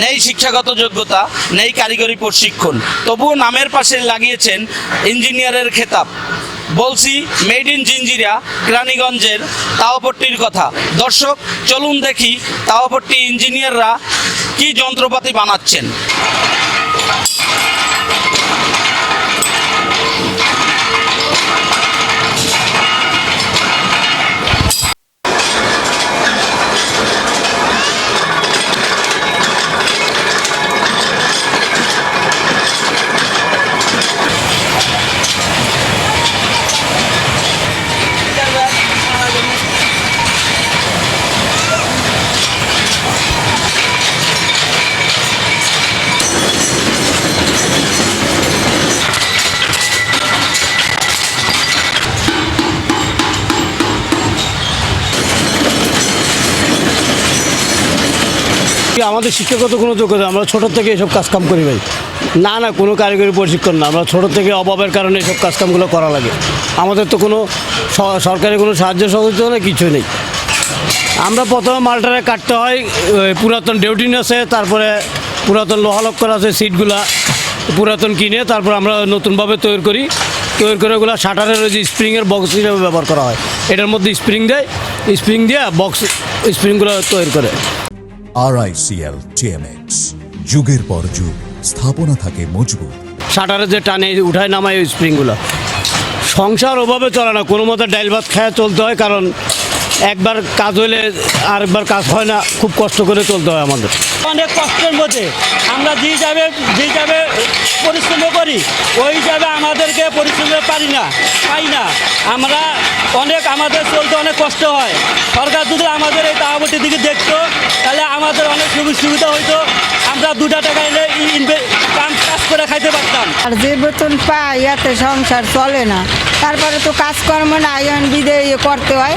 নেই শিক্ষাগত যোগ্যতা, নেই কারিগরি প্রশিক্ষণ, তবুও নামের পাশে লাগিয়েছেন ইঞ্জিনিয়ারের খেতাব। বলছি মেড ইন জিঞ্জিরা কেরানীগঞ্জের তাওয়াপট্টির কথা। দর্শক, চলুন দেখি তাওয়াপট্টি ইঞ্জিনিয়াররা কি যন্ত্রপাতি বানাচ্ছেন। আমাদের শিক্ষাগত কোনো যোগ্যতা, আমরা ছোটো থেকে এসব কাজকাম করি ভাই। না কোনো কারিগরি প্রশিক্ষণ না, আমরা ছোটো থেকে অভাবের কারণে এসব কাজকামগুলো করা লাগে। আমাদের তো কোনো সরকারি কোনো সাহায্য সহযোগিতা নেই, কিছুই নেই। আমরা প্রথমে মালটারে কাটতে হয়, পুরাতন ডেউটিন আছে, তারপরে পুরাতন লোহালক্কর আছে, সিটগুলা পুরাতন কিনে তারপর আমরা নতুনভাবে তৈরি করে ওগুলো শাটারের ওই যে স্প্রিংয়ের বক্স হিসাবে ব্যবহার করা হয়। এটার মধ্যে স্প্রিং দেয়, স্প্রিং দিয়ে বক্স স্প্রিংগুলো তৈরি করে। RICL TMX, যুগের পর যুগ স্থাপনা থাকে মজবুত। শাটারে যে টানে উঠায় নামায় ওই স্প্রিংগুলো। সংসার ওভাবে চলে না, কোনো মতো ডাইল ভাত খায় চলতে হয়, কারণ একবার কাজ হইলে আরেকবার কাজ হয় না, খুব কষ্ট করে চলতে হয় আমাদের। অনেক কষ্টের মধ্যে আমরা যে যাবে পরিশ্রম করি, ওই হিসাবে আমাদেরকে পরিশ্রম পাই না। আমরা আমাদের চলতে অনেক কষ্ট হয়। সরকার যদি আমাদের এই তাওয়াপট্টির দিকে দেখতো, তাহলে আমাদের অনেক সুবিধা হইতো। আমরা 2 টাকা এলে কাজ করে খাইতে পারতাম। আর যে বেতন পাই এতে সংসার চলে না, তারপরে তো কাজকর্ম না, আইন বিদে করতে হয়,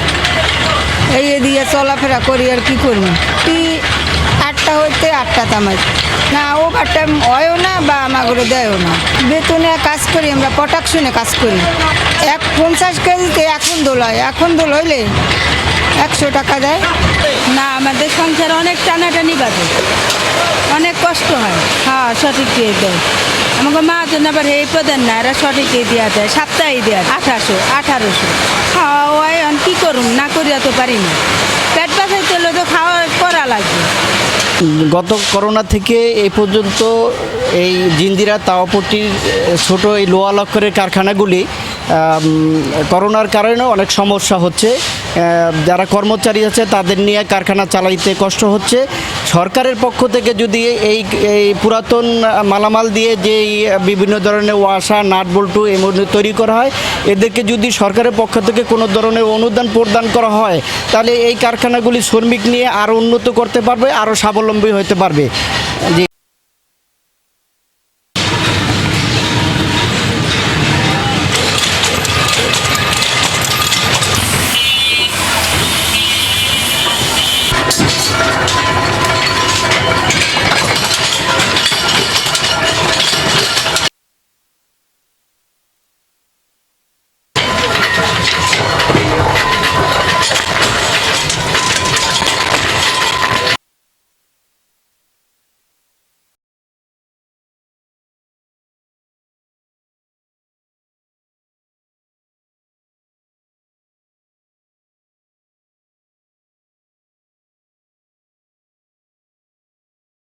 এই দিয়ে চলাফেরা করি। আর কি করবো, 8টা হইতে 8টা তামাই না, ও টাইম হয়ও না বা আমাগুলো দেয়ও না। বেতনে কাজ করি, আমরা প্রোডাকশনে কাজ করি। 50 কেজিতে এখন দোল হয়, এখন দোল হইলে 100 টাকা দেয় না। আমাদের সংসার অনেক টানাটানি বাজে, অনেক কষ্ট হয়। হ্যাঁ, সঠিক দিয়ে দেয় আমাকে মা জন্য, আবার এই প্রধান না, এরা সঠিকই দেওয়া দেয়, সপ্তাহে দেওয়া 1800। হ্যাঁ, ওই কী করুন, না করিয়া তো পারি না, পেট বাঁচাইতে হলে তো খাওয়া করা লাগবে। গত করোনা থেকে এই পর্যন্ত এই জিঞ্জিরা তাওয়াপট্টির ছোট এই লোহা লক্করের কারখানাগুলি করোনার কারণে অনেক সমস্যা হচ্ছে। যারা কর্মচারী আছে তাদের নিয়ে কারখানা চালাইতে কষ্ট হচ্ছে। সরকারের পক্ষ থেকে যদি এই পুরাতন মালামাল দিয়ে যে বিভিন্ন ধরনের ওয়াশা নাট বল্টু এমন তৈরি করা হয়, এদেরকে যদি সরকারের পক্ষ থেকে কোনো ধরনের অনুদান প্রদান করা হয়, তাহলে এই কারখানাগুলি শ্রমিক নিয়ে আরও উন্নত করতে পারবে, আরও স্বাবলম্বী হতে পারবে।